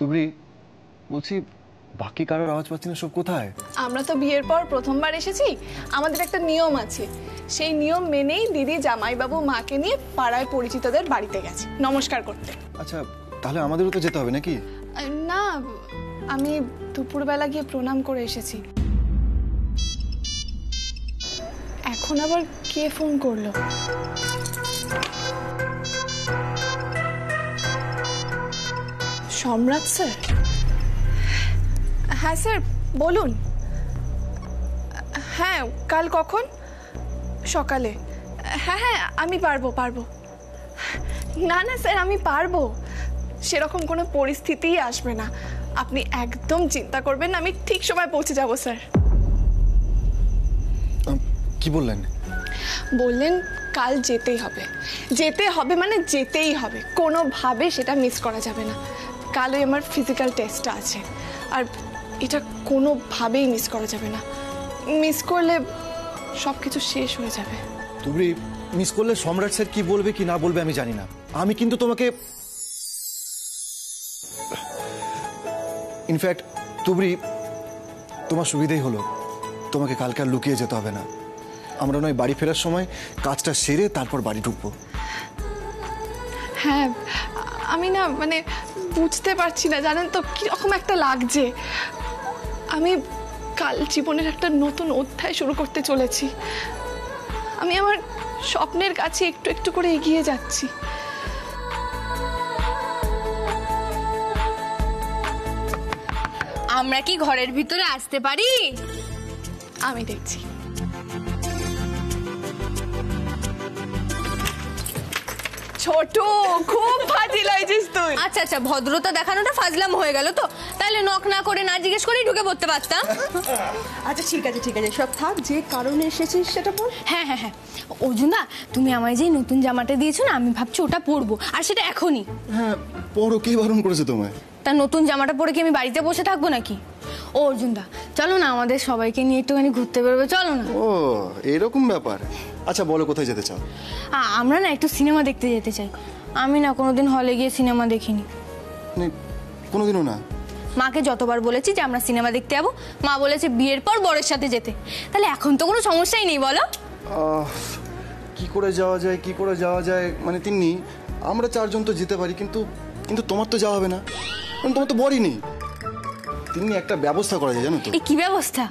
তুবড়ি বলছি বাকি কারোর আওয়াজ পাচ্ছি না, সব কোথায়? আমরা তো বিয়ের পর প্রথমবার এসেছি, আমাদের একটা নিয়ম আছে। সেই নিয়ম মেনেই দিদি জামাইবাবু মাকে নিয়ে পাড়ায় পরিচিতদের বাড়িতে গেছে নমস্কার করতে। আচ্ছা তাহলে আমাদেরও তো যেতে হবে নাকি? না, আমি দুপুরবেলা গিয়ে প্রণাম করে এসেছি। এখন আবার কে ফোন করলো? সম্রাট স্যার? হ্যাঁ স্যার বলুন। হ্যাঁ কাল কখন? সকালে? হ্যাঁ হ্যাঁ আমি পারবো। না না স্যার আমি পারবো, সেরকম কোনো পরিস্থিতিই আসবে না, আপনি একদম চিন্তা করবেন না, আমি ঠিক সময় পৌঁছে যাব স্যার। কি বললেন? বললেন কাল যেতেই হবে মানে যেতেই হবে, কোনোভাবে সেটা মিস করা যাবে না। কালই আমার ফিজিক্যাল টেস্টটা আছে, আর এটা কোনোভাবেই মিস করা যাবে না। মিস করলে সব কিছু শেষ হয়ে যাবে। তুবড়ি মিস করলে সম্রাট স্যার কি বলবে কি না বলবে আমি জানি না, আমি কিন্তু তোমাকে ইনফ্যাক্ট তুবড়ি তোমার সুবিধাই হলো, তোমাকে কালকে আর লুকিয়ে যেতে হবে না। আমরা নয় বাড়ি ফেরার সময় কাজটা সেরে তারপর বাড়ি ঢুকবো। হ্যাঁ আমি না মানে বুঝতে পারছি না, জানেন তো কিরকম একটা লাগছে। আমি কাল জীবনের একটা নতুন অধ্যায় শুরু করতে চলেছি, আমি আমার স্বপ্নের কাছে একটু একটু করে এগিয়ে যাচ্ছি। আমরা কি ঘরের ভিতরে আসতে পারি? আমি দেখছি। ছোট খুব ফাজিল হয়েছিস তুই। আচ্ছা আচ্ছা ভদ্রতা দেখানোটা ফাজলাম হয়ে গেল তো, তাহলে নক না করে না জিজ্ঞেস করেই ঢুকে পড়তে পারতাম। আচ্ছা ঠিক আছে সব থাক, যে কারণে এসেছিস সেটা বল। হ্যাঁ হ্যাঁ হ্যাঁ অর্জুনদা, তুমি আমায় যে নতুন জামাটা দিয়েছো না, আমি ভাবছি ওটা পরবো, আর সেটা এখনই। হ্যাঁ পরো, কে বারণ করেছে তোমায়? তা নতুন জামাটা পরে কি আমি বাড়িতে বসে থাকবো নাকি? ও অর্জুনদা চলো না, আমাদের সবাইকে নিয়ে একটুখানি ঘুরতে বেরোবে, চলো না। ও এরকম ব্যাপার। আচ্ছা বলো কোথায় যেতে চাও? আমরা না একটু সিনেমা দেখতে যেতে চাই। আমি না কোনোদিন হলে গিয়ে সিনেমা দেখিনি। কোনোদিনও না? মাকে যতবার বলেছি যে আমরা সিনেমা দেখতে যাবো, মা বলেছে বিয়ের পর বরের সাথে যেতে। তাহলে এখন তো কোনো সমস্যাই নেই, বলো? কি করে যাওয়া যায় মানে তিন্নি, আমরা চারজন তো যেতে পারি, কিন্তু তোমার তো যাওয়া হবে না, তোমার তো বরই নেই। তিন্নি একটা ব্যবস্থা করা যায় জানো তো? এই কি ব্যবস্থা?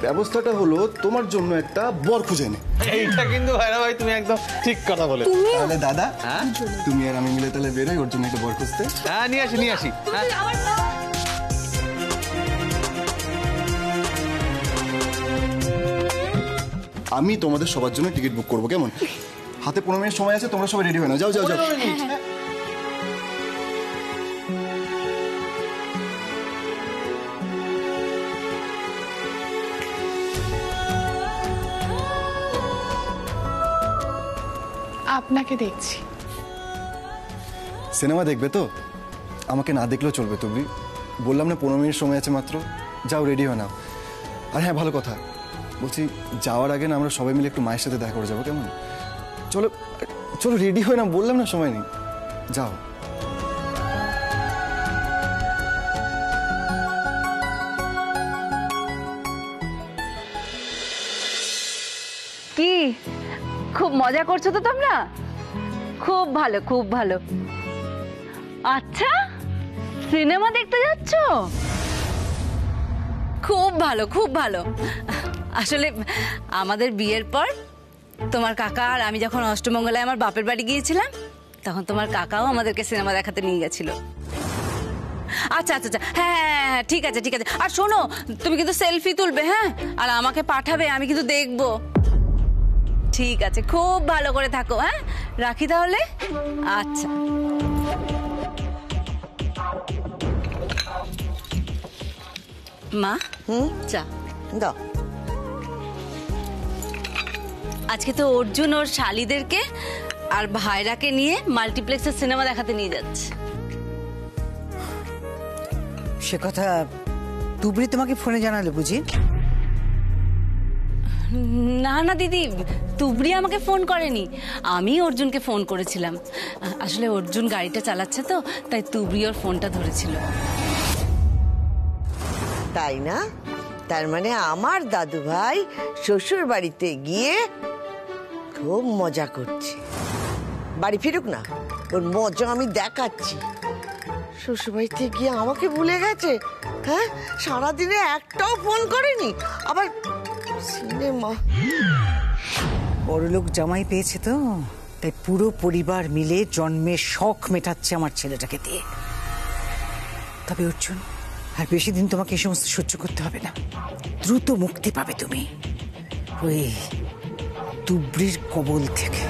ব্যবস্থাটা হলো তোমার জন্য একটা বর খুঁজে নে। এইটা কিন্তু ভাইরা ভাই তুমি একদম ঠিক কথা বলেছো। তাহলে দাদা তুমি আর আমি মিলে তাহলে বেরোই ওর জন্য একটা বর খুঁজতে। হ্যাঁ নিয়ে আসি। আমি তোমাদের সবার জন্য টিকিট বুক করবো, কেমন? হাতে 15 মিনিট সময় আছে, তোমরা সবাই রেডি হয়ে নাও, যাও। আপনাকে দেখছি। সিনেমা দেখবে তো? আমাকে না দেখলেও চলবে, তুমি বললাম না 15 মিনিট সময় আছে মাত্র, যাও রেডি হয়ে নাও। আর হ্যাঁ ভালো কথা বলছি, যাওয়ার আগে না আমরা সবাই মিলে একটু মায়ের সাথে দেখা করে যাবো, কেমন? চলো রেডি হয়ে না, বললাম না সময় নেই, যাও। কি খুব মজা করছো তো তোমরা? খুব ভালো। আচ্ছা সিনেমা দেখতে যাচ্ছ? খুব ভালো। আসলে আমাদের বিয়ের পর তোমার কাকা আর আমি যখন অষ্টমঙ্গলায় আমার বাপের বাড়ি গিয়েছিলাম, তখন তোমার কাকাও আমাদেরকে সিনেমা দেখাতে নিয়ে গেছিল। আচ্ছা হ্যাঁ ঠিক আছে। আর শোনো, তুমি কিন্তু সেলফি তুলবে, হ্যাঁ, আর আমাকে পাঠাবে, আমি কিন্তু দেখবো। ঠিক আছে, খুব ভালো করে থাকো, হ্যাঁ, রাখি তাহলে। আচ্ছা মা, চা দাও। আজকে তো অর্জুন ওর শালিদেরকে আর ভাইরাকে নিয়ে মাল্টিপ্লেক্সের সিনেমা দেখাতে নিয়ে যাচ্ছে। সে কথা তুবড়ি তোমাকে ফোনে জানালে বুঝি? না দিদি, তুবড়ি আমাকে ফোন করেনি, আমি অর্জুনকে ফোন করেছিলাম। আসলে অর্জুন গাড়িটা চালাচ্ছে তো, তাই তুবড়ি ওর ফোনটা ধরেছিল। তাই না? তার মানে আমার দাদু ভাই শ্বশুর বাড়িতে গিয়ে খুব মজা করছে। বাড়ি ফিরুক না, ওর মজা আমি দেখাচ্ছি। শ্বশুর বাড়িতে গিয়ে আমাকে ভুলে গেছে। হ্যাঁ, সারাদিনে একটাও ফোন করেনি। আবার সিনেমা। বড়লোক জামাই পেয়েছে তো, তাই পুরো পরিবার মিলে জন্মের শখ মেটাচ্ছে আমার ছেলেটাকে দিয়ে। তবে অর্জুন, আর বেশি দিন তোমাকে এই সমস্ত সহ্য করতে হবে না। দ্রুত মুক্তি পাবে তুমি ওই তুবড়ির কবল থেকে।